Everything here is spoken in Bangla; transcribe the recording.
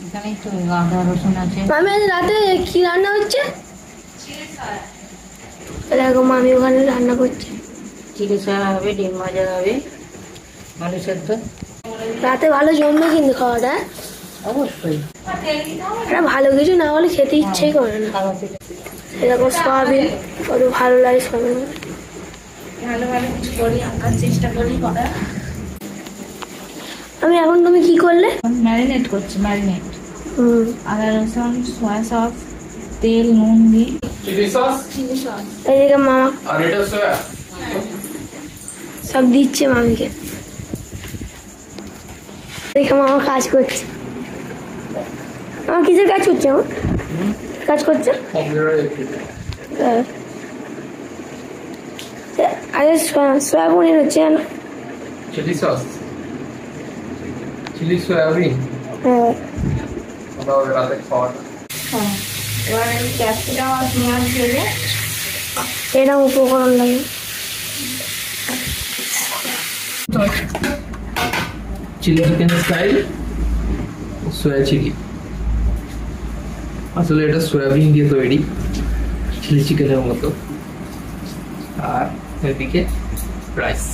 এখানেই তো আদা রসুন আছে। মামি আজ রাতে কি রান্না হচ্ছে? দেখো মামি ওখানে রান্না করছে। চিলি সয়া হবে, ডিম ভাজা হবে, আলু সেদ্ধ। রাতে ভালো জমবে কিন্তু খাওয়াটা। অবশ্যই এটা ভালো কিছু না হলে খেতে ইচ্ছেই করে না। খাবার থেকে এরকম সয়াবিন কত ভালো লাগে সয়াবিন। ভালো ভালো কিছু করি, আমরা চেষ্টা করি করার। আমি এখন তুমি কি করলে? ম্যারিনেট করছি, ম্যারিনেট। হুম, আদা রসুন, সয়া সস, তেল, নুন দিয়ে। Chilli sauce chilli sauce. এইদিকে মামা আর এটা সয়া। সব দিচ্ছে মামিকে। দেখে মামা কাজ করছে। মামা কিসের কাজ করছে? আমার কাজ করছে। হ্যাঁ। আরে সয়া পনির হচ্ছে না। Chilli sauce, chilli soyabean. হ্যাঁ, ওটা রাতে খাওয়াটা। হ্যাঁ, এবার আমি ক্যাপসিকাম আর পেঁয়াজ দেবো। এরকম উপকরণ লাগে। Chilli chicken style soya chilli. আসলে এটা সয়াবিন দিয়ে তৈরি, চিলি চিকেনের মতো। আর এদিকে রাইস।